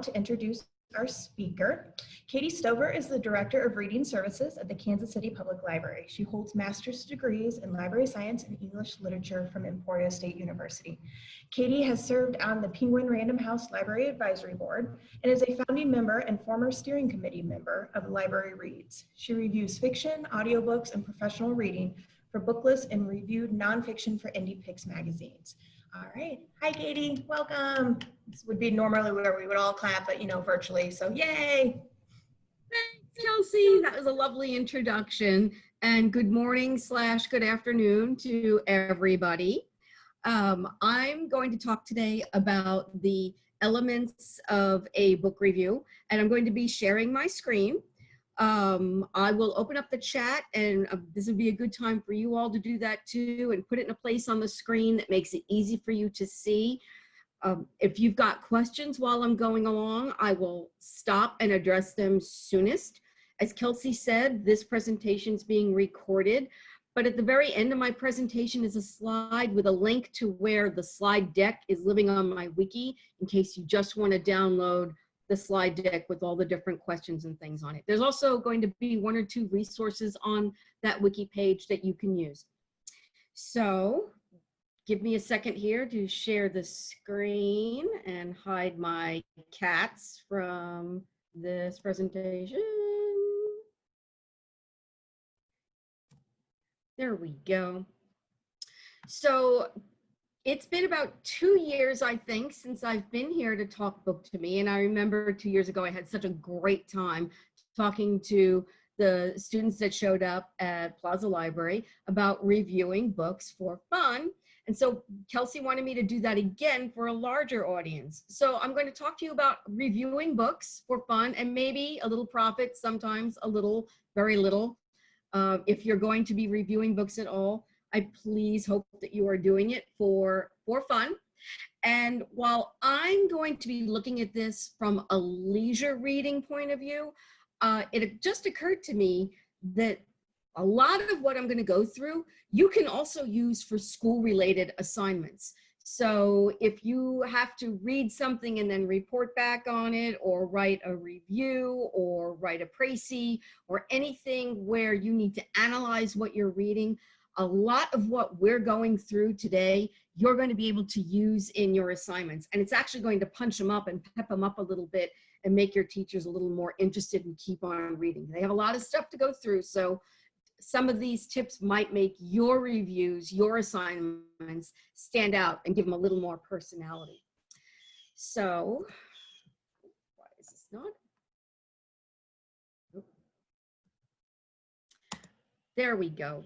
to introduce our speaker. Katie Stover is the Director of Reading Services at the Kansas City Public Library. She holds master's degrees in library science and English literature from Emporia State University. Katie has served on the Penguin Random House Library Advisory Board and is a founding member and former steering committee member of Library Reads. She reviews fiction, audiobooks, and professional reading for Booklist and reviewed nonfiction for Indie Picks magazines. All right. Hi, Katie. Welcome. This would be normally where we would all clap, but virtually. So yay. Thanks, Kelsey. That was a lovely introduction. And good morning / good afternoon to everybody. I'm going to talk today about the elements of a book review, and I'm going to be sharing my screen. I will open up the chat, and this would be a good time for you all to do that too, and put it in a place on the screen that makes it easy for you to see. If you've got questions while I'm going along, I will stop and address them soonest. As Kelsey said, this presentation is being recorded, but at the very end of my presentation is a slide with a link to where the slide deck is living on my wiki, in case you just want to download the slide deck with all the different questions and things on it. There's also going to be 1 or 2 resources on that wiki page that you can use. So give me a second here to share the screen and hide my cats from this presentation. There we go. So it's been about 2 years, I think, since I've been here to talk book to me. And I remember 2 years ago, I had such a great time talking to the students that showed up at Plaza Library about reviewing books for fun. And so Kelsey wanted me to do that again for a larger audience. So I'm going to talk to you about reviewing books for fun and maybe a little profit, sometimes a little, very little. If you're going to be reviewing books at all, I please hope that you are doing it for fun. And while I'm going to be looking at this from a leisure reading point of view, it just occurred to me that a lot of what I'm going to go through, you can also use for school-related assignments. So if you have to read something and then report back on it, or write a review, or write a précis, or anything where you need to analyze what you're reading, a lot of what we're going through today, you're going to be able to use in your assignments. And it's actually going to punch them up and pep them up a little bit and make your teachers a little more interested and keep on reading. They have a lot of stuff to go through. So some of these tips might make your reviews, your assignments stand out and give them a little more personality. So, why is this not? There we go.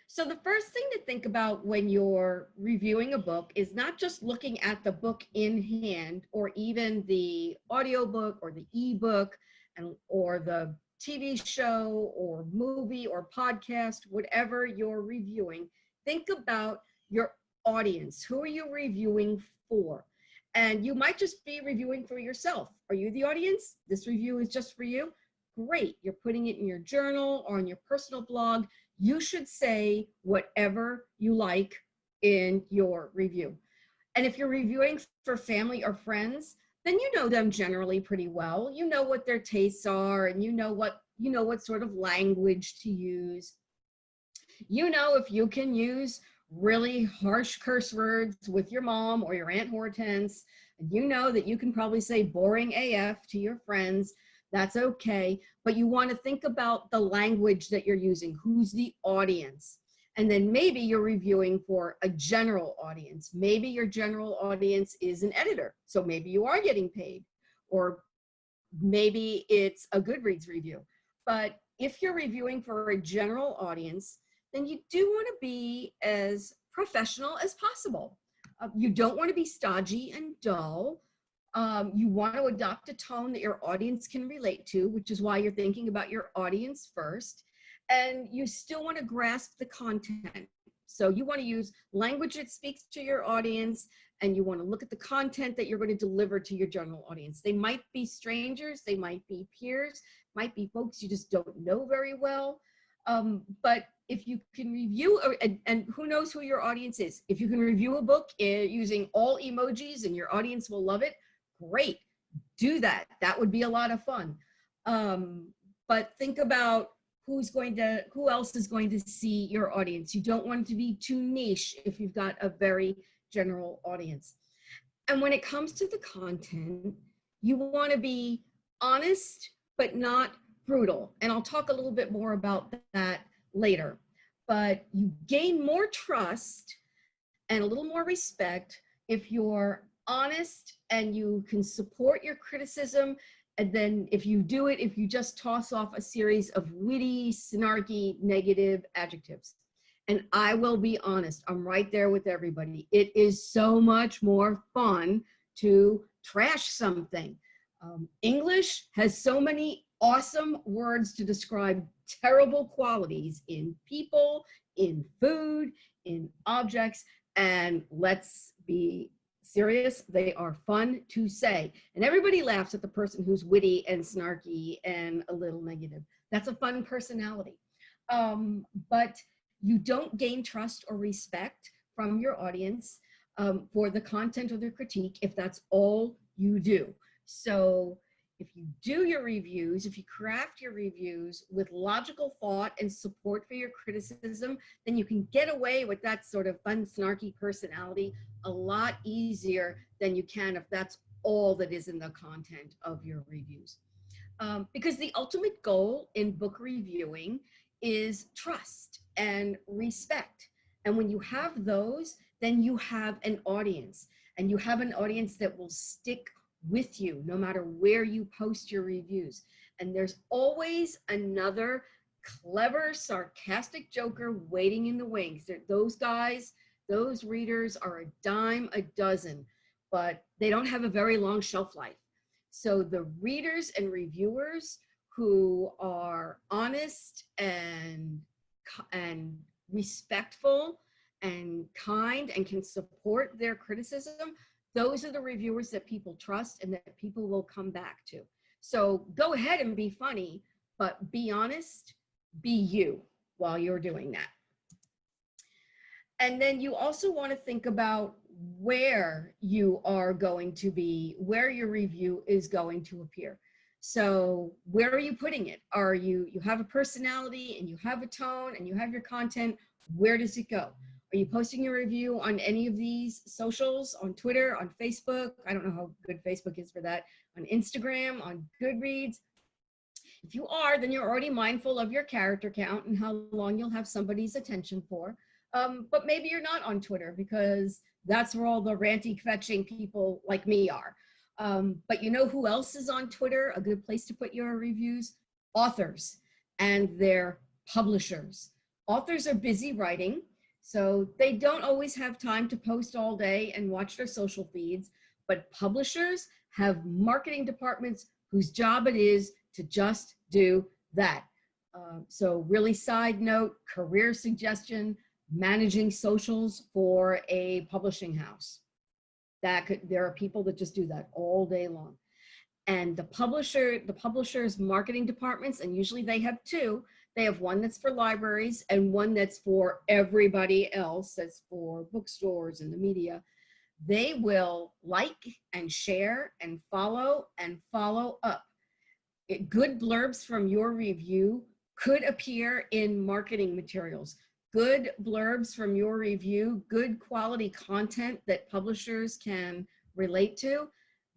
So the first thing to think about when you're reviewing a book is not just looking at the book in hand, or even the audiobook or the ebook or the TV show or movie or podcast, whatever you're reviewing. Think about your audience. Who are you reviewing for? And you might just be reviewing for yourself. Are you the audience? This review is just for you? Great. You're putting it in your journal or on your personal blog. You should say whatever you like in your review. And if you're reviewing for family or friends, then you know them generally pretty well. You know what their tastes are, and you know what sort of language to use. You know if you can use really harsh curse words with your mom or your Aunt Hortense, and you know that you can probably say boring AF to your friends. That's okay, but you want to think about the language that you're using. Who's the audience? And then maybe you're reviewing for a general audience. Maybe your general audience is an editor, so maybe you are getting paid, or maybe it's a Goodreads review. But if you're reviewing for a general audience, then you do want to be as professional as possible. You don't want to be stodgy and dull. You want to adopt a tone that your audience can relate to, which is why you're thinking about your audience first. And you still want to grasp the content. So you want to use language that speaks to your audience, and you want to look at the content that you're going to deliver to your general audience. They might be strangers, they might be peers, might be folks you just don't know very well. But if you can review, and who knows who your audience is, if you can review a book using all emojis and your audience will love it, great. do that. That would be a lot of fun. But think about who else is going to see your audience. You don't want it to be too niche if you've got a very general audience. And when it comes to the content, you want to be honest, but not brutal. And I'll talk a little bit more about that later. But you gain more trust and a little more respect if you're honest and you can support your criticism. And then if you just toss off a series of witty, snarky, negative adjectives. And I will be honest, I'm right there with everybody. It is so much more fun to trash something. English has so many awesome words to describe terrible qualities in people, in food, in objects, and let's be serious, they are fun to say. And everybody laughs at the person who's witty and snarky and a little negative. That's a fun personality. But you don't gain trust or respect from your audience for the content or the critique if that's all you do. So if you do your reviews, if you craft your reviews with logical thought and support for your criticism, then you can get away with that sort of fun, snarky personality a lot easier than you can if that's all that is in the content of your reviews. Because the ultimate goal in book reviewing is trust and respect. And when you have those, then you have an audience, and you have an audience that will stick with you no matter where you post your reviews. And there's always another clever, sarcastic joker waiting in the wings. Those guys, those readers are a dime a dozen, but they don't have a very long shelf life. So the readers and reviewers who are honest and respectful and kind and can support their criticism, those are the reviewers that people trust and that people will come back to. So go ahead and be funny, but be honest, be you while you're doing that. And then you also want to think about where you are going to be, where your review is going to appear. So where are you putting it? You have a personality and you have a tone and you have your content, where does it go? Are you posting your review on any of these socials, on Twitter, on Facebook? I don't know how good Facebook is for that. On Instagram, on Goodreads? If you are, then you're already mindful of your character count and how long you'll have somebody's attention for. But maybe you're not on Twitter because that's where all the ranty, fetching people like me are. But you know who else is on Twitter? A good place to put your reviews? Authors and their publishers. Authors are busy writing, so they don't always have time to post all day and watch their social feeds, but publishers have marketing departments whose job it is to just do that. So really side note, career suggestion, managing socials for a publishing house. There are people that just do that all day long. And the publisher's marketing departments, and usually they have two, they have one that's for libraries and one that's for everybody else, that's for bookstores and the media. They will like and share and follow up. Good blurbs from your review could appear in marketing materials. Good blurbs from your review, good quality content that publishers can relate to,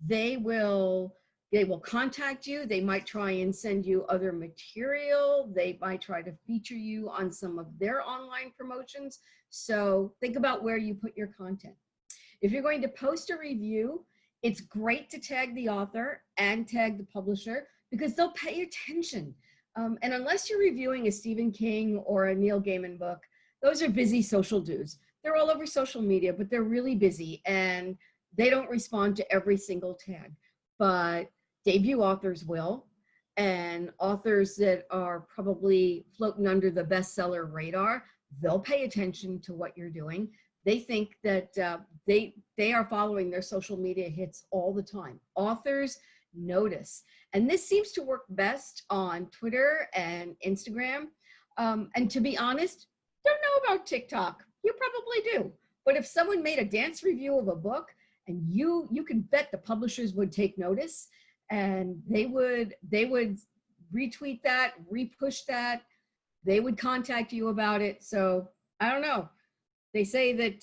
they will contact you. They might try and send you other material. They might try to feature you on some of their online promotions. So think about where you put your content. If you're going to post a review, it's great to tag the author and tag the publisher because they'll pay attention. And unless you're reviewing a Stephen King or a Neil Gaiman book, those are busy social dudes. They're all over social media, but they're really busy and they don't respond to every single tag. But debut authors will, and authors that are probably floating under the bestseller radar, they'll pay attention to what you're doing. They think that they are following their social media hits all the time. Authors notice. And this seems to work best on Twitter and Instagram. And to be honest, don't know about TikTok. You probably do. But if someone made a dance review of a book, and you can bet the publishers would take notice, and they would retweet that, repush that. They would contact you about it. So I don't know. They say that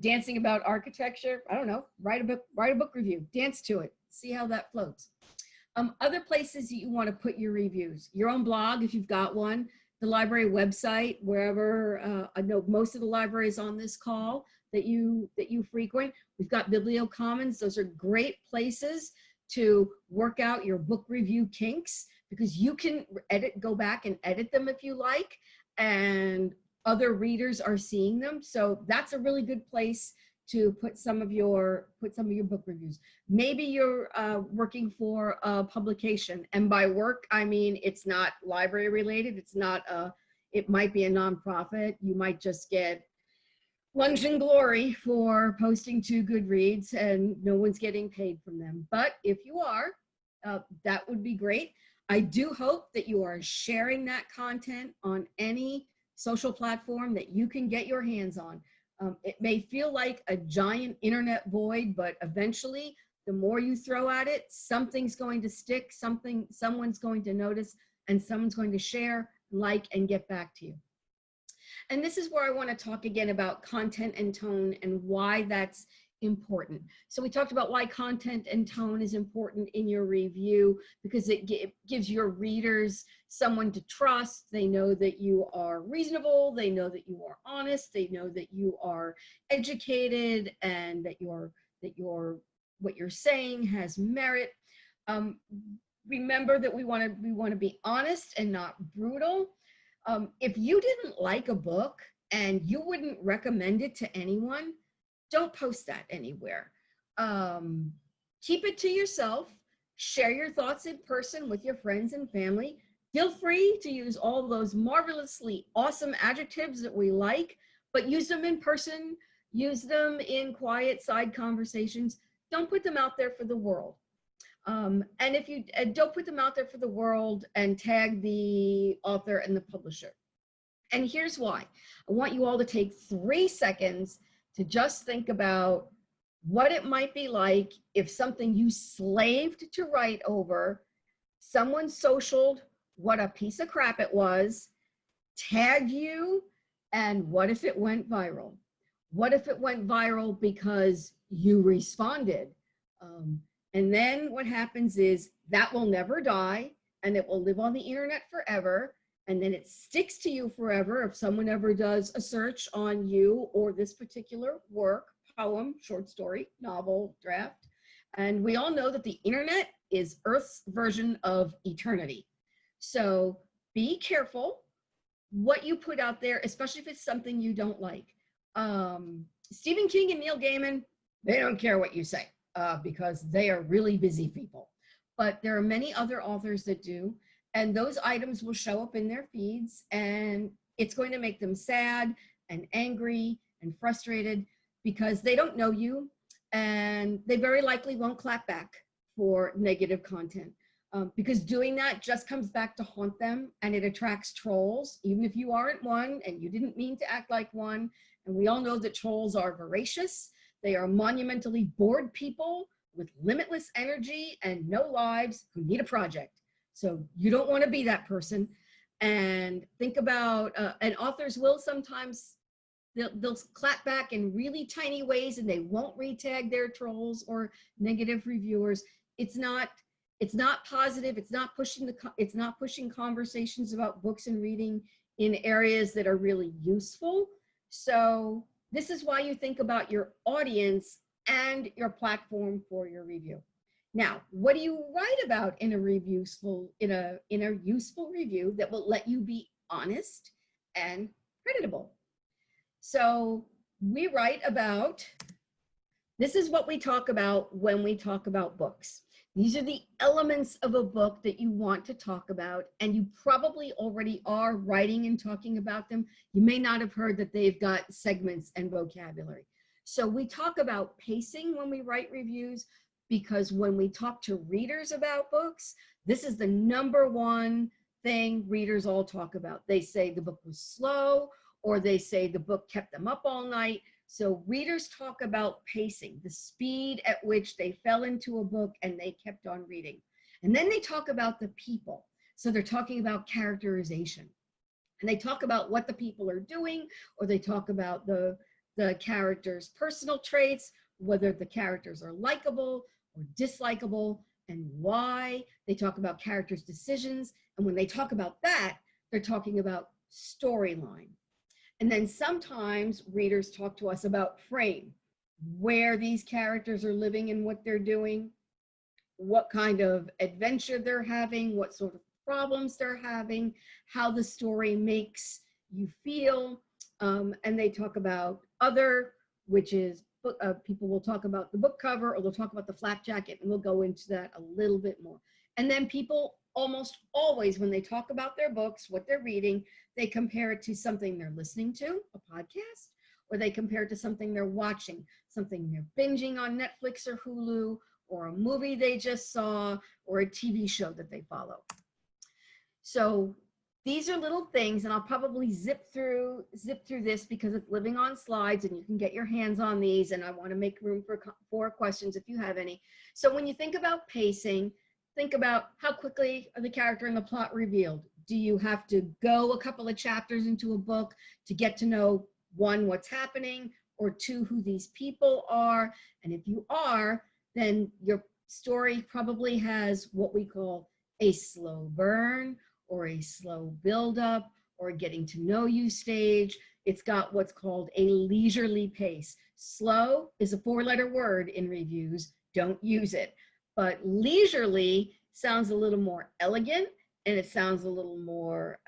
dancing about architecture. I don't know. Write a book review. Dance to it. See how that floats. Other places you want to put your reviews. Your own blog, if you've got one. The library website, wherever. I know most of the libraries on this call that you frequent. We've got Bibliocommons. Those are great places to work out your book review kinks, because you can go back and edit them if you like, and other readers are seeing them. So that's a really good place to put some of your book reviews. Maybe you're working for a publication, and by work I mean it's not library related. It might be a nonprofit. You might just get lunch and glory for posting to Goodreads, and no one's getting paid from them. But if you are, that would be great. I do hope that you are sharing that content on any social platform that you can get your hands on. It may feel like a giant internet void, but eventually the more you throw at it, something's going to stick, someone's going to notice, and someone's going to share, like, and get back to you. And this is where I want to talk again about content and tone and why that's important. So we talked about why content and tone is important in your review, because it gives your readers someone to trust. They know that you are reasonable. They know that you are honest. They know that you are educated, and that what you're saying has merit. Remember that we want to be honest and not brutal. If you didn't like a book and you wouldn't recommend it to anyone, don't post that anywhere. Keep it to yourself. Share your thoughts in person with your friends and family. Feel free to use all those marvelously awesome adjectives that we like, but use them in person. Use them in quiet side conversations. Don't put them out there for the world. And if you don't put them out there for the world, and tag the author and the publisher. And here's why. I want you all to take 3 seconds to just think about what it might be like if something you slaved to write over, someone socialed what a piece of crap it was, tagged you, and what if it went viral? What if it went viral because you responded? And then what happens is that will never die, and it will live on the internet forever. And then it sticks to you forever if someone ever does a search on you or this particular work, poem, short story, novel, draft. And we all know that the internet is Earth's version of eternity. So be careful what you put out there, especially if it's something you don't like. Stephen King and Neil Gaiman, they don't care what you say. Because they are really busy people. But there are many other authors that do, and those items will show up in their feeds, and it's going to make them sad and angry and frustrated because they don't know you, and they very likely won't clap back for negative content, because doing that just comes back to haunt them, and it attracts trolls, even if you aren't one and you didn't mean to act like one. And we all know that trolls are voracious. They are monumentally bored people with limitless energy and no lives who need a project. So you don't want to be that person. And think about, and authors will sometimes, they'll clap back in really tiny ways, and they won't retag their trolls or negative reviewers. It's not positive. It's not pushing conversations about books and reading in areas that are really useful. So this is why you think about your audience and your platform for your review. Now, what do you write about in a useful review that will let you be honest and creditable? So we write about, this is what we talk about when we talk about books. These are the elements of a book that you want to talk about, and you probably already are writing and talking about them. You may not have heard that they've got segments and vocabulary. So we talk about pacing when we write reviews, because when we talk to readers about books, this is the #1 thing readers all talk about. They say the book was slow, or they say the book kept them up all night. So readers talk about pacing, the speed at which they fell into a book and they kept on reading. And then they talk about the people. So they're talking about characterization. And they talk about what the people are doing, or they talk about the characters' personal traits, whether the characters are likable or dislikable, and why. They talk about characters' decisions. And when they talk about that, they're talking about storyline. And then sometimes readers talk to us about frame, where these characters are living and what they're doing, what kind of adventure they're having, what sort of problems they're having, how the story makes you feel. And they talk about other, which is people will talk about the book cover, or they'll talk about the flap jacket, and we'll go into that a little bit more. And then people almost always, when they talk about their books, what they're reading, they compare it to something they're listening to, a podcast, or they compare it to something they're watching, something they're binging on Netflix or Hulu, or a movie they just saw, or a TV show that they follow. So these are little things, and I'll probably zip through this because it's living on slides and you can get your hands on these, and I want to make room for questions if you have any. So when you think about pacing, think about how quickly are the character and the plot revealed. Do you have to go a couple of chapters into a book to get to know, one, what's happening, or two, who these people are? And if you are, then your story probably has what we call a slow burn, or a slow buildup, or a getting to know you stage. It's got what's called a leisurely pace. Slow is a 4-letter word in reviews. Don't use it. But leisurely sounds a little more elegant, and it sounds a little more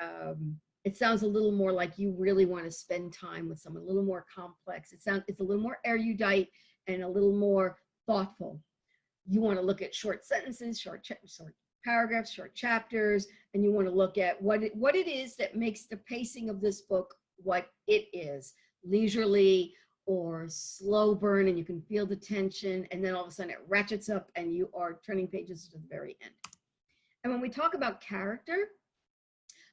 like you really want to spend time with someone, a little more complex. It's a little more erudite and a little more thoughtful. You want to look at short sentences, short paragraphs, short chapters, and you want to look at what it is that makes the pacing of this book what it is. Leisurely or slow burn, and you can feel the tension, and then all of a sudden it ratchets up and you are turning pages to the very end. And when we talk about character,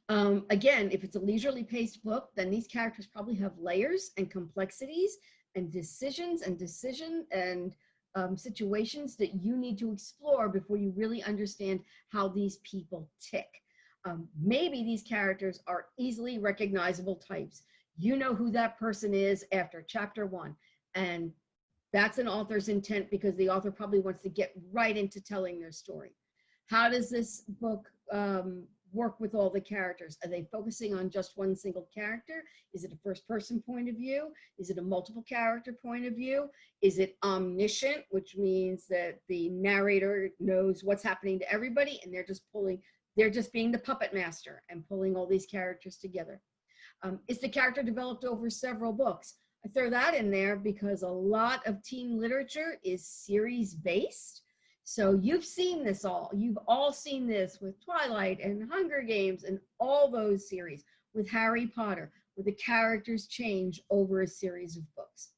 again, if it's a leisurely paced book, then these characters probably have layers and complexities and decisions and situations that you need to explore before you really understand how these people tick. Maybe these characters are easily recognizable types. You know who that person is after chapter 1, and that's an author's intent because the author probably wants to get right into telling their story. How does this book work with all the characters? Are they focusing on just one single character? Is it a first-person point of view? Is it a multiple character point of view? Is it omniscient, which means that the narrator knows what's happening to everybody, and they're just being the puppet master and pulling all these characters together? Is the character developed over several books? I throw that in there because a lot of teen literature is series-based. So you've seen this all. You've all seen this with Twilight and Hunger Games and all those series, with Harry Potter, where the characters change over a series of books.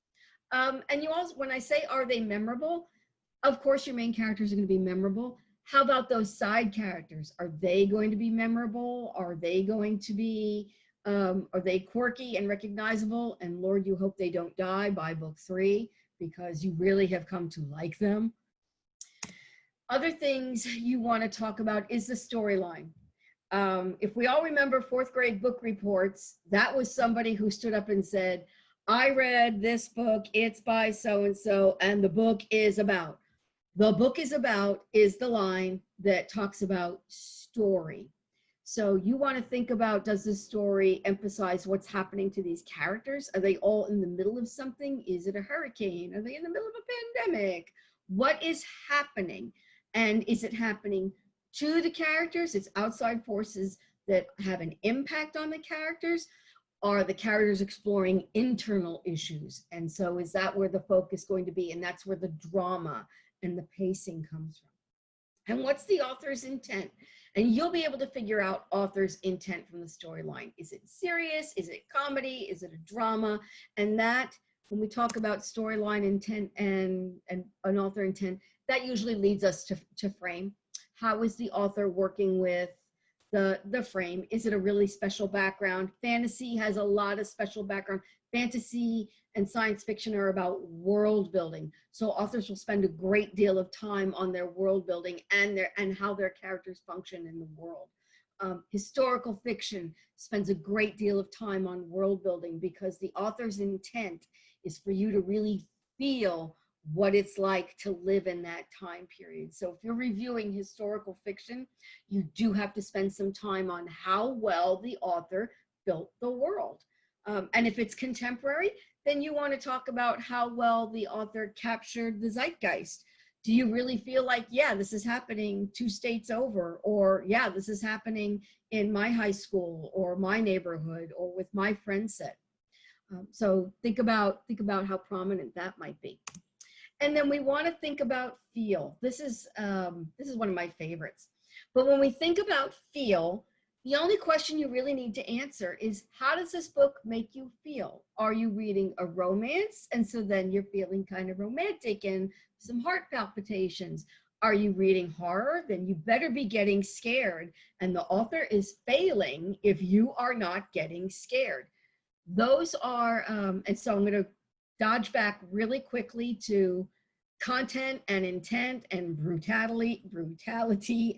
And you also, when I say, are they memorable? Of course, your main characters are going to be memorable. How about those side characters? Are they going to be memorable? Are they going to be, are they quirky and recognizable? And Lord, you hope they don't die by book 3 because you really have come to like them. Other things you want to talk about is the storyline. If we all remember 4th grade book reports, that was somebody who stood up and said, I read this book, it's by so-and-so, and the book is about. The book is about is the line that talks about story. So you want to think about, does this story emphasize what's happening to these characters? Are they all in the middle of something? Is it a hurricane? Are they in the middle of a pandemic? What is happening? And is it happening to the characters? It's outside forces that have an impact on the characters. Are the characters exploring internal issues? And so is that where the focus is going to be? And that's where the drama and the pacing comes from. And what's the author's intent? And you'll be able to figure out author's intent from the storyline. Is it serious? Is it comedy? Is it a drama? And that, when we talk about storyline intent and an author intent, that usually leads us to frame. How is the author working with the frame? Is it a really special background? Fantasy has a lot of special background. Fantasy and science fiction are about world building. So authors will spend a great deal of time on their world building and how their characters function in the world. Historical fiction spends a great deal of time on world building because the author's intent is for you to really feel what it's like to live in that time period. So if you're reviewing historical fiction, you do have to spend some time on how well the author built the world. And if it's contemporary, then you want to talk about how well the author captured the zeitgeist. Do you really feel like, yeah, this is happening 2 states over, or yeah, this is happening in my high school or my neighborhood or with my friend set? So think about how prominent that might be. And then we want to think about feel. This is one of my favorites. But when we think about feel, the only question you really need to answer is, how does this book make you feel? Are you reading a romance? And so then you're feeling kind of romantic and some heart palpitations. Are you reading horror? Then you better be getting scared. And the author is failing if you are not getting scared. Those are, and so I'm going to dodge back really quickly to content and intent and brutality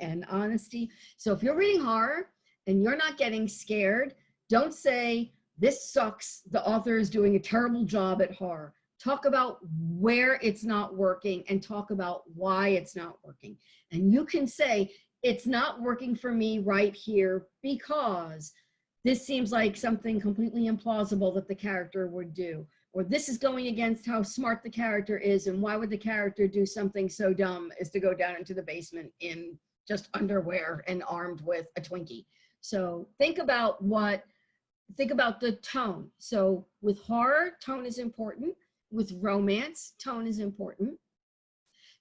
and honesty. So if you're reading horror and you're not getting scared, don't say, this sucks, the author is doing a terrible job at horror. Talk about where it's not working and talk about why it's not working. And you can say, it's not working for me right here because this seems like something completely implausible that the character would do. Or this is going against how smart the character is, and why would the character do something so dumb as to go down into the basement in just underwear and armed with a Twinkie. So think about the tone. So with horror, tone is important. With romance, tone is important.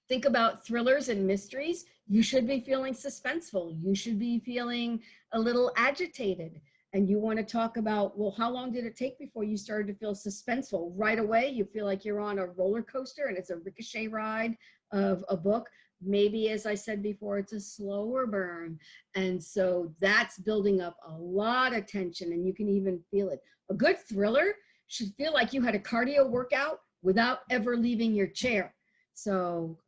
Think about thrillers and mysteries. You should be feeling suspenseful. You should be feeling a little agitated. And you want to talk about, well, how long did it take before you started to feel suspenseful? Right away, you feel like you're on a roller coaster and it's a ricochet ride of a book. Maybe, as I said before, it's a slower burn. And so that's building up a lot of tension, and you can even feel it. A good thriller should feel like you had a cardio workout without ever leaving your chair. So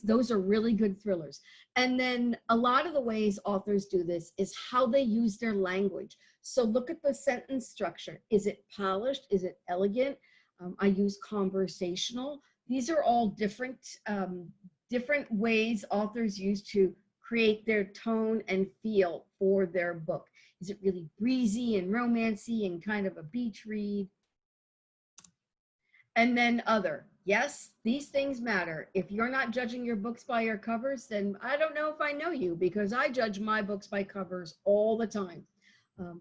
those are really good thrillers. And then a lot of the ways authors do this is how they use their language. So look at the sentence structure. Is it polished? Is it elegant? I use conversational. These are all different ways authors use to create their tone and feel for their book. Is it really breezy and romancy and kind of a beach read? And then other. Yes, these things matter. If you're not judging your books by your covers, then I don't know if I know you, because I judge my books by covers all the time.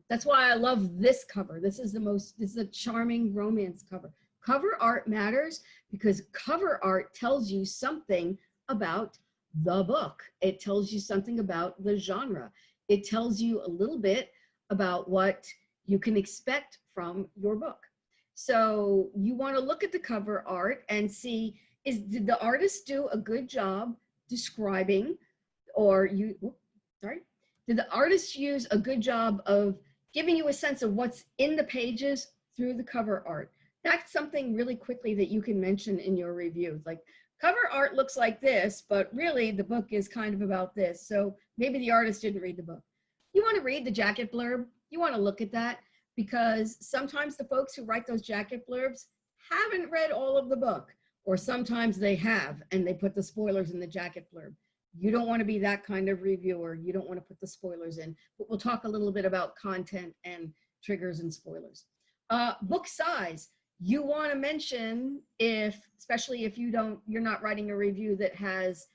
That's why I love this cover. This is a charming romance cover. Cover art matters because cover art tells you something about the book. It tells you something about the genre. It tells you a little bit about what you can expect from your book. So you want to look at the cover art and see, did the artist do a good job describing, did the artist use a good job of giving you a sense of what's in the pages through the cover art? That's something really quickly that you can mention in your review. Like, cover art looks like this, but really the book is kind of about this. So maybe the artist didn't read the book. You want to read the jacket blurb. You want to look at that, because sometimes the folks who write those jacket blurbs haven't read all of the book, or sometimes they have and they put the spoilers in the jacket blurb. You don't want to be that kind of reviewer. You don't want to put the spoilers in, but we'll talk a little bit about content and triggers and spoilers. Book size. You want to mention, especially if you're not writing a review that has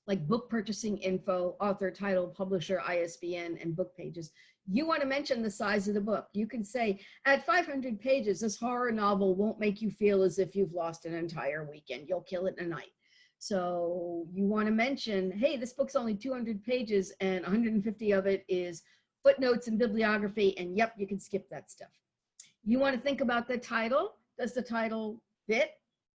like book purchasing info, author, title, publisher, ISBN, and book pages. You want to mention the size of the book. You can say, at 500 pages, this horror novel won't make you feel as if you've lost an entire weekend. You'll kill it in a night. So you want to mention, hey, this book's only 200 pages and 150 of it is footnotes and bibliography, and yep, you can skip that stuff. You want to think about the title. Does the title fit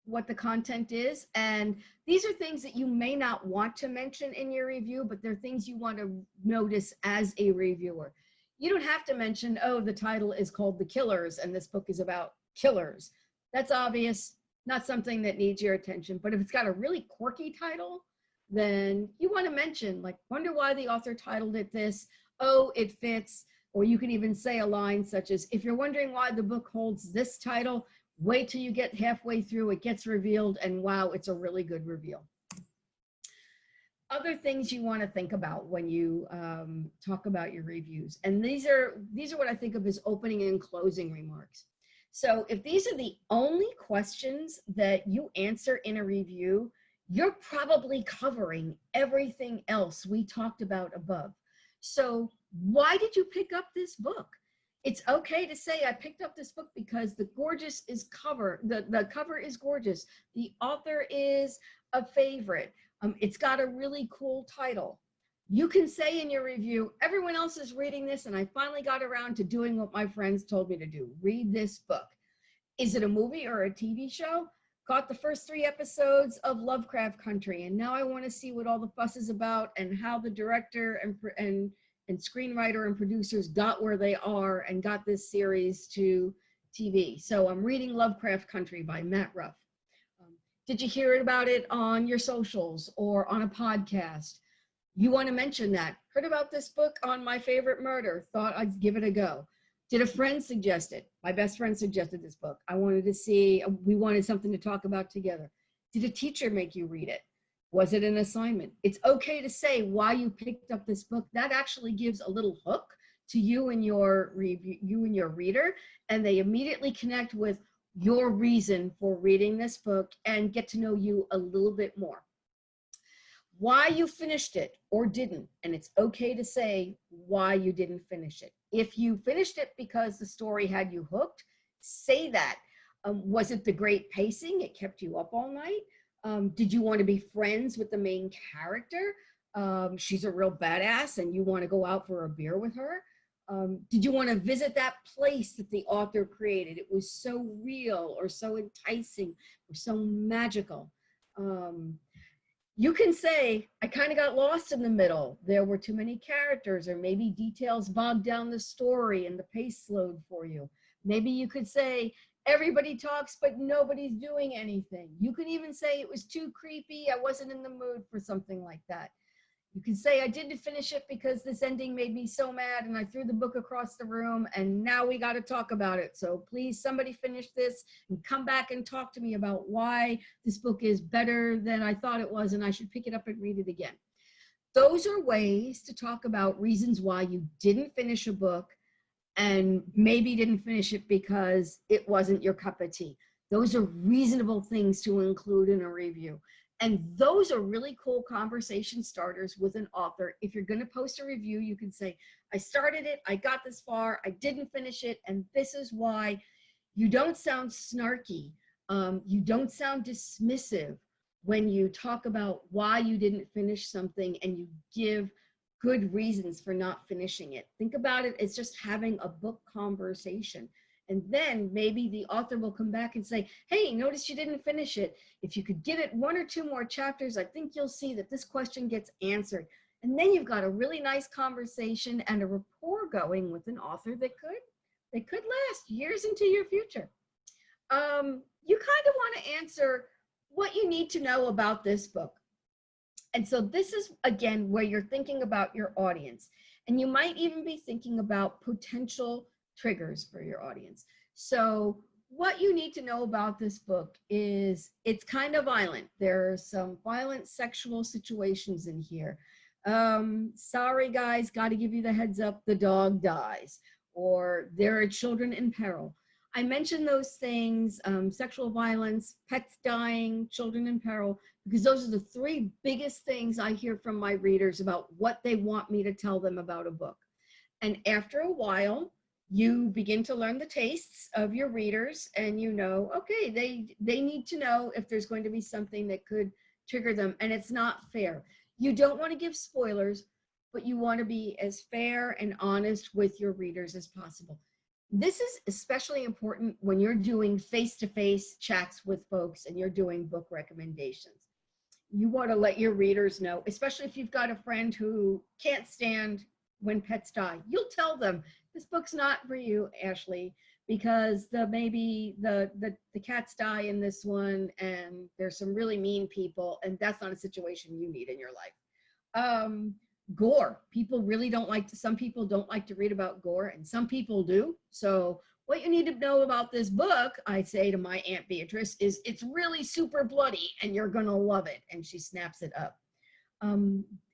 what the content is? And these are things that you may not want to mention in your review, but they're things you want to notice as a reviewer. You don't have to mention, oh, the title is called The Killers and this book is about killers. That's obvious, not something that needs your attention. But if it's got a really quirky title, then you want to mention, like, wonder why the author titled it this. Oh, it fits. Or you can even say a line such as, if you're wondering why the book holds this title, wait till you get halfway through, it gets revealed, and wow, it's a really good reveal. Other things you want to think about when you talk about your reviews. And these are what I think of as opening and closing remarks. So if these are the only questions that you answer in a review, you're probably covering everything else we talked about above. So why did you pick up this book? It's okay to say, I picked up this book because the cover is gorgeous. The author is a favorite. It's got a really cool title. You can say in your review, everyone else is reading this and I finally got around to doing what my friends told me to do. Read this book. Is it a movie or a TV show? Got the first 3 episodes of Lovecraft Country, and now I want to see what all the fuss is about and how the director and screenwriter and producers got where they are and got this series to TV. So I'm reading Lovecraft Country by Matt Ruff. Did you hear about it on your socials or on a podcast? You want to mention that. Heard about this book on My Favorite Murder. Thought I'd give it a go. Did a friend suggest it? My best friend suggested this book. I wanted to see, we wanted something to talk about together. Did a teacher make you read it? Was it an assignment? It's okay to say why you picked up this book. That actually gives a little hook to you and your reader, and they immediately connect with your reason for reading this book and get to know you a little bit more. Why you finished it or didn't, and it's okay to say why you didn't finish it. If you finished it because the story had you hooked, say that. Was it the great pacing? It kept you up all night? Did you want to be friends with the main character? She's a real badass and you want to go out for a beer with her? Did you want to visit that place that the author created? It was so real or so enticing or so magical. You can say, I kind of got lost in the middle. There were too many characters, or maybe details bogged down the story and the pace slowed for you. Maybe you could say, everybody talks, but nobody's doing anything. You could even say it was too creepy. I wasn't in the mood for something like that. You can say, I didn't finish it because this ending made me so mad and I threw the book across the room and now we got to talk about it. So please, somebody finish this and come back and talk to me about why this book is better than I thought it was and I should pick it up and read it again. Those are ways to talk about reasons why you didn't finish a book and maybe didn't finish it because it wasn't your cup of tea. Those are reasonable things to include in a review. And those are really cool conversation starters with an author. If you're going to post a review, you can say, I started it, I got this far, I didn't finish it, and this is why. You don't sound snarky. You don't sound dismissive when you talk about why you didn't finish something and you give good reasons for not finishing it. Think about it as just having a book conversation. And then maybe the author will come back and say, hey, notice you didn't finish it. If you could give it 1 or 2 more chapters, I think you'll see that this question gets answered. And then you've got a really nice conversation and a rapport going with an author that could last years into your future. You kind of want to answer what you need to know about this book. And so this is, again, where you're thinking about your audience. And you might even be thinking about potential triggers for your audience. So what you need to know about this book is it's kind of violent. There are some violent sexual situations in here. Sorry guys, got to give you the heads up, the dog dies, or there are children in peril. I mentioned those things, sexual violence, pets dying, children in peril, because those are the 3 biggest things I hear from my readers about what they want me to tell them about a book. And after a while, you begin to learn the tastes of your readers and you know, okay, they need to know if there's going to be something that could trigger them, and it's not fair. You don't want to give spoilers, but you want to be as fair and honest with your readers as possible. This is especially important when you're doing face-to-face chats with folks and you're doing book recommendations. You want to let your readers know, especially if you've got a friend who can't stand when pets die. You'll tell them, this book's not for you, Ashley, because maybe the cats die in this one, and there's some really mean people, and that's not a situation you need in your life. Gore. People really don't like to, some people don't like to read about gore, and some people do. So what you need to know about this book, I say to my Aunt Beatrice, is it's really super bloody and you're gonna love it. And she snaps it up.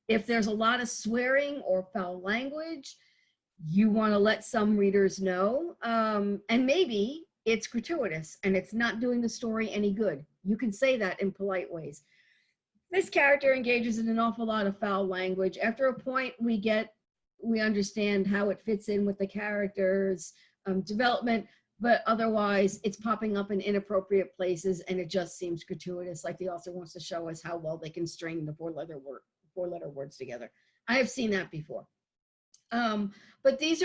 If there's a lot of swearing or foul language, you want to let some readers know, and maybe it's gratuitous and it's not doing the story any good. You can say that in polite ways. This character engages in an awful lot of foul language. After a point, we understand how it fits in with the character's development, but otherwise it's popping up in inappropriate places and it just seems gratuitous, like the author wants to show us how well they can string the four-letter words together. I have seen that before. But these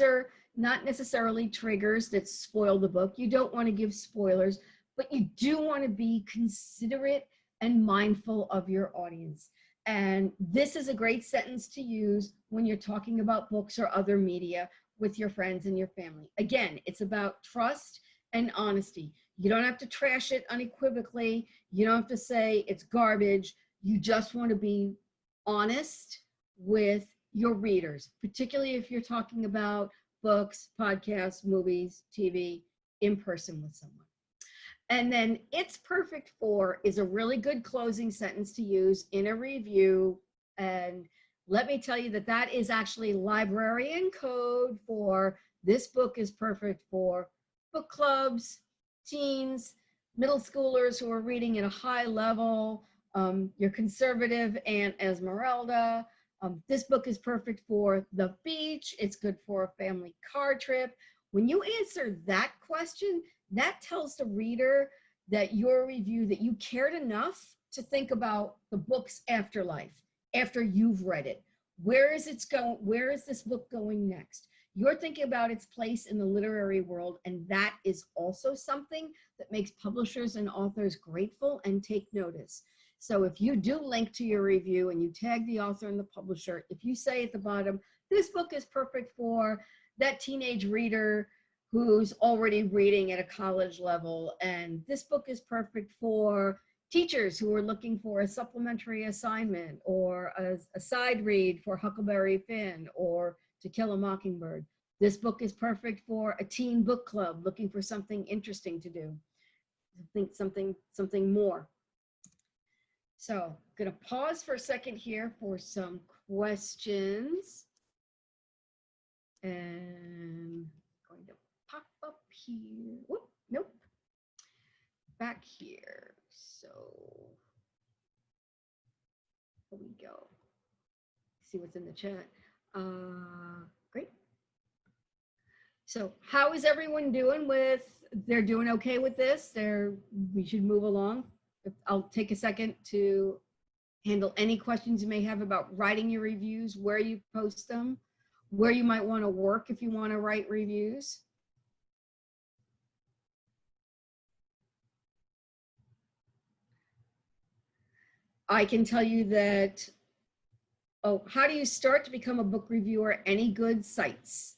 are not necessarily triggers that spoil the book. You don't want to give spoilers, but you do want to be considerate and mindful of your audience. And this is a great sentence to use when you're talking about books or other media with your friends and your family. Again, it's about trust and honesty. You don't have to trash it unequivocally. You don't have to say it's garbage. You just want to be honest with your readers, particularly if you're talking about books, podcasts, movies, TV, in person with someone. And then "it's perfect for" is a really good closing sentence to use in a review. And let me tell you that that is actually librarian code for this book is perfect for book clubs, teens, middle schoolers who are reading at a high level, your conservative Aunt Esmeralda. This book is perfect for the beach. It's good for a family car trip. When you answer that question, that tells the reader that your review, that you cared enough to think about the book's afterlife after you've read it. Where is this book going next? You're thinking about its place in the literary world, and that is also something that makes publishers and authors grateful and take notice. So if you do link to your review and you tag the author and the publisher, if you say at the bottom, this book is perfect for that teenage reader who's already reading at a college level, and this book is perfect for teachers who are looking for a supplementary assignment or a side read for Huckleberry Finn or To Kill a Mockingbird. This book is perfect for a teen book club looking for something interesting to do. Think something more. So I'm going to pause for a second here for some questions. And I'm going to pop up here. Whoop, nope. Back here. So here we go. See what's in the chat. Great. So how is everyone doing with, they're doing okay with this? We should move along. I'll take a second to handle any questions you may have about writing your reviews, where you post them, where you might want to work if you want to write reviews. I can tell you that, how do you start to become a book reviewer? Any good sites?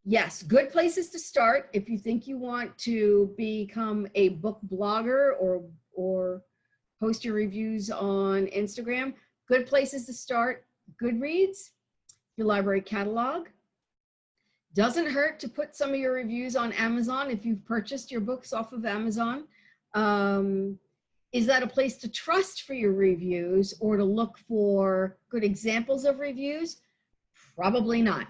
Yes, good places to start if you think you want to become a book blogger or post your reviews on Instagram. Good places to start: Goodreads, your library catalog. Doesn't hurt to put some of your reviews on Amazon if you've purchased your books off of Amazon. Is that a place to trust for your reviews or to look for good examples of reviews? Probably not.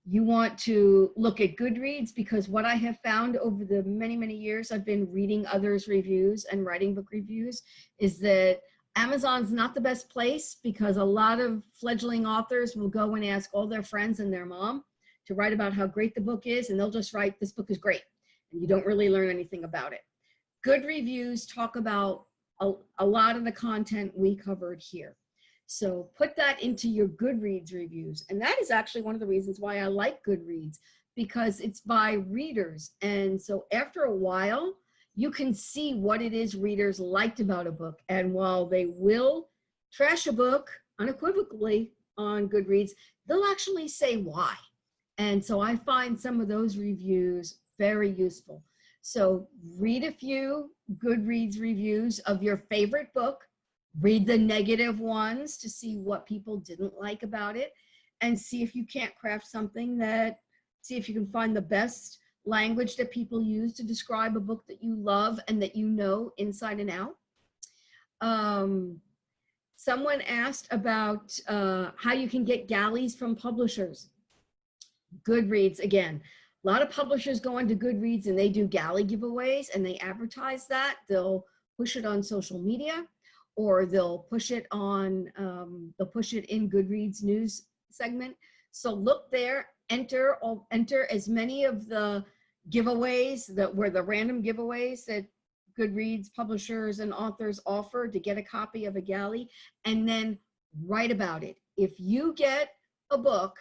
You want to look at Goodreads, because what I have found over the many, many years I've been reading others' reviews and writing book reviews is that Amazon's not the best place, because a lot of fledgling authors will go and ask all their friends and their mom to write about how great the book is, and they'll just write, this book is great, and you don't really learn anything about it. Good reviews talk about a lot of the content we covered here. So put that into your Goodreads reviews. And that is actually one of the reasons why I like Goodreads, because it's by readers. And so after a while, you can see what it is readers liked about a book. And while they will trash a book unequivocally on Goodreads, they'll actually say why. And so I find some of those reviews very useful. So read a few Goodreads reviews of your favorite book, read the negative ones to see what people didn't like about it, and see if you can't craft something that, see if you can find the best language that people use to describe a book that you love and that you know inside and out. Someone asked about how you can get galleys from publishers. Goodreads, again, a lot of publishers go onto Goodreads and they do galley giveaways and they advertise that. They'll push it on social media, or they'll push it on, they'll push it in Goodreads news segment. So look there, enter as many of the giveaways that were the random giveaways that Goodreads publishers and authors offer to get a copy of a galley, and then write about it. If you get a book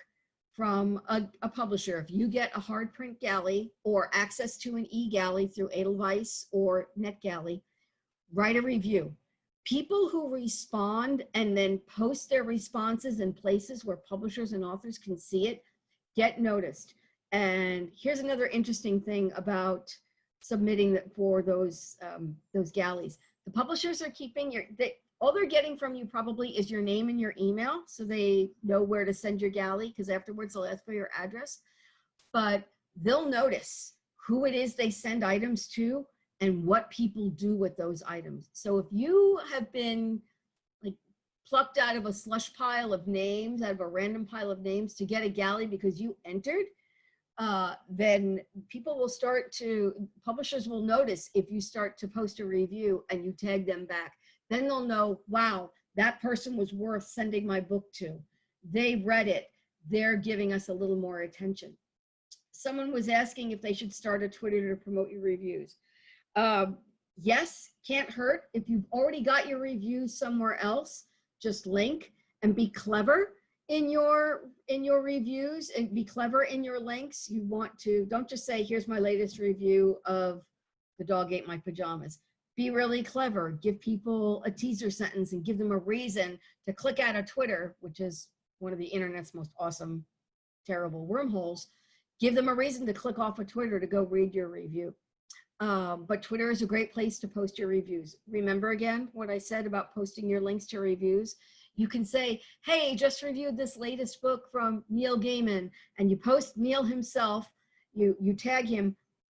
from a publisher, if you get a hard print galley or access to an e-galley through Edelweiss or NetGalley, write a review. People who respond and then post their responses in places where publishers and authors can see it get noticed. And here's another interesting thing about submitting for those galleys. The publishers are keeping all they're getting from you probably is your name and your email, so they know where to send your galley, because afterwards they'll ask for your address. But they'll notice who it is they send items to and what people do with those items. So if you have been like plucked out of a slush pile of names, out of a random pile of names to get a galley because you entered, then people will publishers will notice if you start to post a review and you tag them back. Then they'll know, wow, that person was worth sending my book to. They read it. They're giving us a little more attention. Someone was asking if they should start a Twitter to promote your reviews. Yes, can't hurt. If you've already got your reviews somewhere else, just link and be clever in your reviews and be clever in your links. You want to, don't just say, here's my latest review of The Dog Ate My Pajamas. Be really clever. Give people a teaser sentence and give them a reason to click out of Twitter, which is one of the internet's most awesome, terrible wormholes. Give them a reason to click off of Twitter to go read your review. But Twitter is a great place to post your reviews. Remember again what I said about posting your links to reviews? You can say, hey, just reviewed this latest book from Neil Gaiman, and you post Neil himself, you tag him,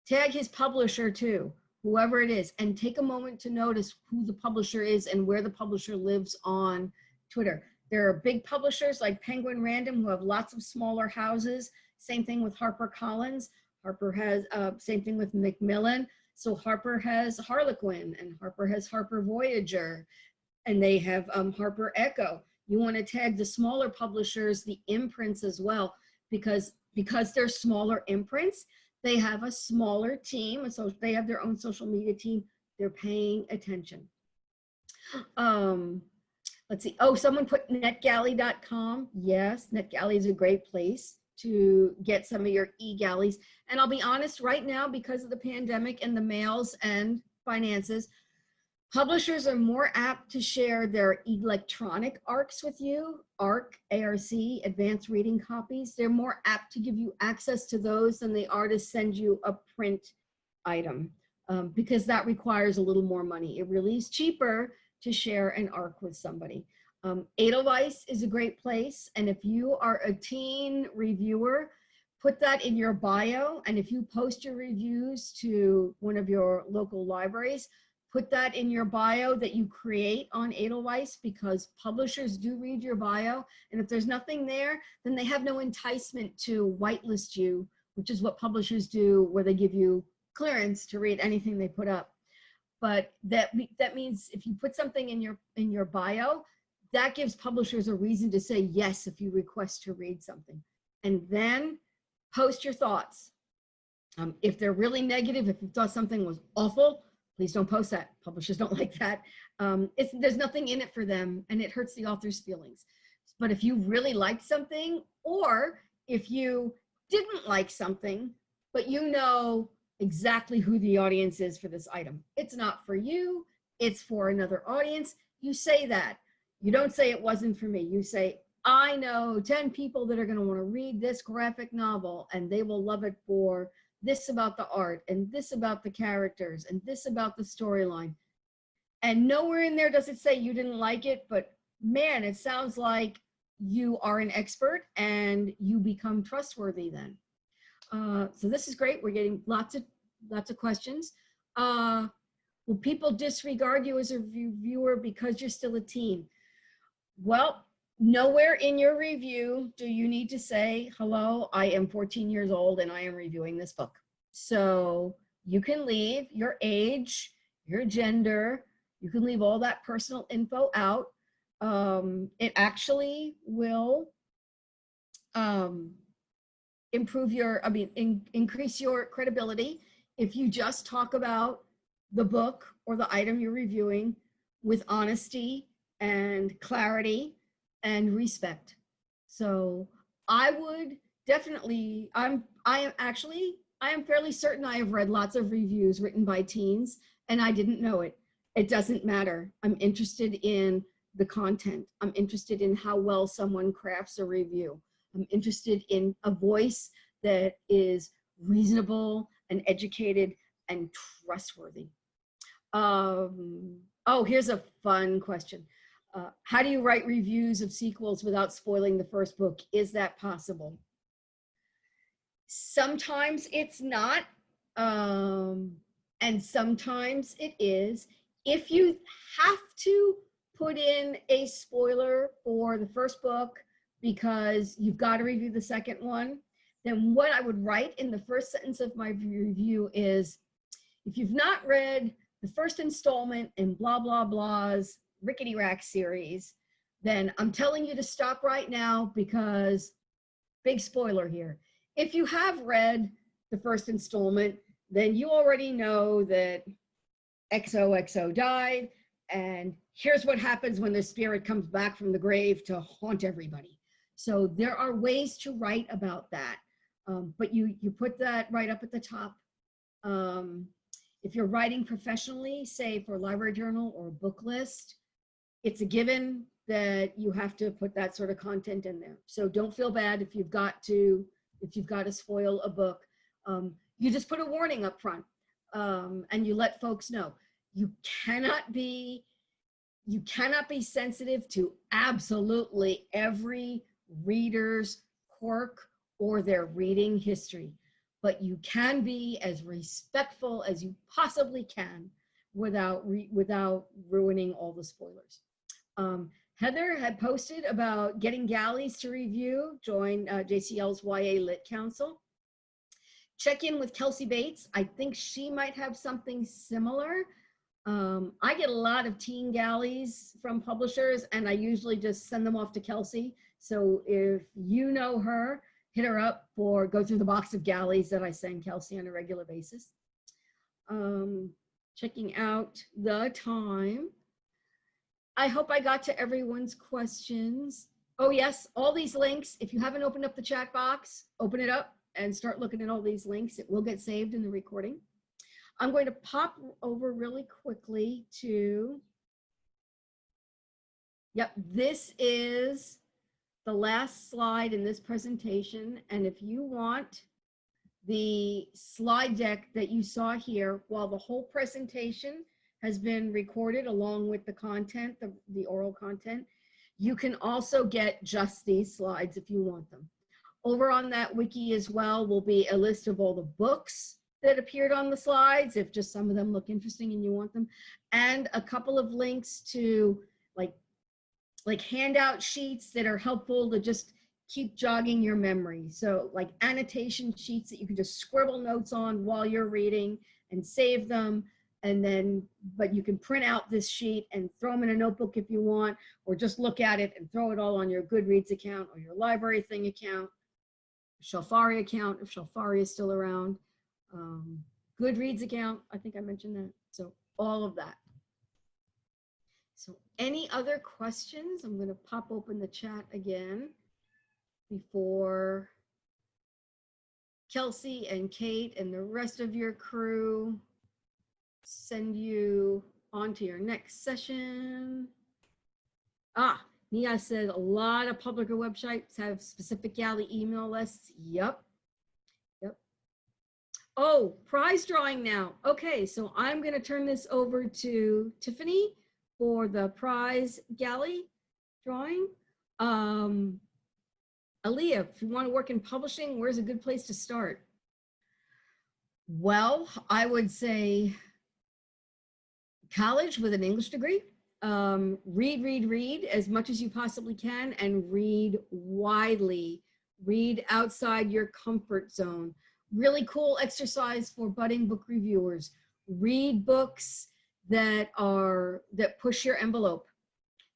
tag his publisher too, whoever it is, and take a moment to notice who the publisher is and where the publisher lives on Twitter. There are big publishers like Penguin Random who have lots of smaller houses. Same thing with HarperCollins. Harper has, same thing with Macmillan. So Harper has Harlequin and Harper has Harper Voyager, and they have Harper Echo. You want to tag the smaller publishers, the imprints as well, because they're smaller imprints, they have a smaller team, and so they have their own social media team. They're paying attention. Let's see. Oh, someone put netgalley.com. Yes, NetGalley is a great place to get some of your e-galleys. And I'll be honest, right now, because of the pandemic and the mails and finances, publishers are more apt to share their electronic ARCs with you, ARC, A-R-C, advanced reading copies. They're more apt to give you access to those than they are to send you a print item, because that requires a little more money. It really is cheaper to share an ARC with somebody. Edelweiss is a great place, and if you are a teen reviewer, put that in your bio, and if you post your reviews to one of your local libraries, put that in your bio that you create on Edelweiss, because publishers do read your bio, and if there's nothing there, then they have no enticement to whitelist you, which is what publishers do, where they give you clearance to read anything they put up. But that means if you put something in your bio, that gives publishers a reason to say yes if you request to read something. And then post your thoughts. If they're really negative, if you thought something was awful, please don't post that. Publishers don't like that. There's nothing in it for them, and it hurts the author's feelings. But if you really liked something, or if you didn't like something, but you know exactly who the audience is for this item, it's not for you, it's for another audience, you say that. You don't say it wasn't for me. You say, I know 10 people that are going to want to read this graphic novel, and they will love it for this about the art, and this about the characters, and this about the storyline. And nowhere in there does it say you didn't like it, but man, it sounds like you are an expert and you become trustworthy then. So this is great. We're getting lots of questions. Will people disregard you as a reviewer because you're still a teen? Well, nowhere in your review do you need to say, hello, I am 14 years old and I am reviewing this book. So you can leave your age, your gender, you can leave all that personal info out. It actually will improve your, increase your credibility if you just talk about the book or the item you're reviewing with honesty and clarity and respect. So I would definitely, I am fairly certain I have read lots of reviews written by teens and I didn't know it. It doesn't matter. I'm interested in the content. I'm interested in how well someone crafts a review. I'm interested in a voice that is reasonable and educated and trustworthy. Oh, here's a fun question. How do you write reviews of sequels without spoiling the first book? Is that possible? Sometimes it's not, and sometimes it is. If you have to put in a spoiler for the first book because you've got to review the second one, then what I would write in the first sentence of my review is, if you've not read the first installment in blah, blah, blah's Rickety Rack series, then I'm telling you to stop right now because big spoiler here. If you have read the first installment, then you already know that XOXO died, and here's what happens when the spirit comes back from the grave to haunt everybody. So there are ways to write about that, but you put that right up at the top. If you're writing professionally, say for a library journal or a book list, it's a given that you have to put that sort of content in there. So don't feel bad if you've got to spoil a book. You just put a warning up front, and you let folks know. You cannot be sensitive to absolutely every reader's quirk or their reading history, but you can be as respectful as you possibly can without ruining all the spoilers. Heather had posted about getting galleys to review. Join JCL's YA Lit Council. Check in with Kelsey Bates. I think she might have something similar. I get a lot of teen galleys from publishers, and I usually just send them off to Kelsey. So if you know her, hit her up or go through the box of galleys that I send Kelsey on a regular basis. Checking out the time. I hope I got to everyone's questions. Oh yes, all these links, if you haven't opened up the chat box, open it up and start looking at all these links. It will get saved in the recording. I'm going to pop over really quickly to, yep, this is the last slide in this presentation. And if you want the slide deck that you saw here, while the whole presentation has been recorded along with the content, the oral content, you can also get just these slides if you want them. Over on that wiki as well will be a list of all the books that appeared on the slides, if just some of them look interesting and you want them, and a couple of links to like handout sheets that are helpful to just keep jogging your memory. So like annotation sheets that you can just scribble notes on while you're reading and save them. And then, but you can print out this sheet and throw them in a notebook if you want, or just look at it and throw it all on your Goodreads account or your Library Thing account, Shelfari account, if Shelfari is still around, Goodreads account, I think I mentioned that. So all of that. So any other questions? I'm going to pop open the chat again before Kelsey and Kate and the rest of your crew send you on to your next session. Nia said a lot of publisher websites have specific galley email lists. Yep. Yep. Oh, prize drawing now. Okay, so I'm going to turn this over to Tiffany for the prize galley drawing. Aaliyah, if you want to work in publishing, where's a good place to start? Well, I would say college with an English degree. Read as much as you possibly can, and read widely. Read outside your comfort zone. Really cool exercise for budding book reviewers. Read books that push your envelope,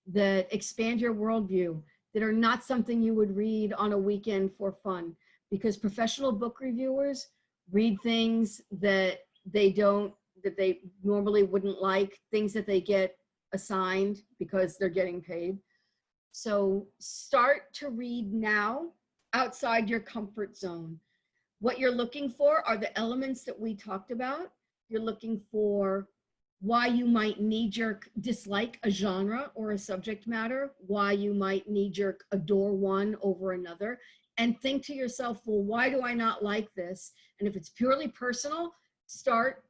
that expand your worldview, that are not something you would read on a weekend for fun, because professional book reviewers read things that they normally wouldn't like, things that they get assigned because they're getting paid. So start to read now outside your comfort zone. What you're looking for are the elements that we talked about. You're looking for why you might knee-jerk dislike a genre or a subject matter, why you might knee-jerk adore one over another, and think to yourself, well, why do I not like this? And if it's purely personal, start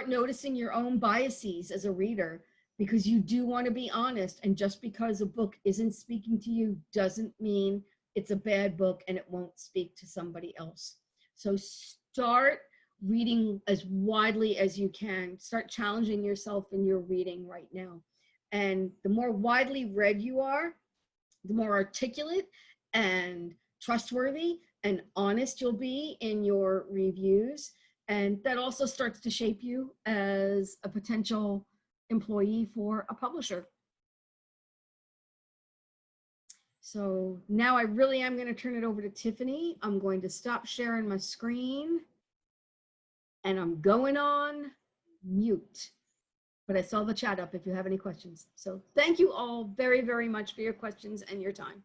noticing your own biases as a reader, because you do want to be honest. And just because a book isn't speaking to you doesn't mean it's a bad book and it won't speak to somebody else. So start reading as widely as you can. Start challenging yourself in your reading right now. And the more widely read you are, the more articulate and trustworthy and honest you'll be in your reviews. And that also starts to shape you as a potential employee for a publisher. So now I really am going to turn it over to Tiffany. I'm going to stop sharing my screen and I'm going on mute. But I saw the chat up if you have any questions. So thank you all very, very much for your questions and your time.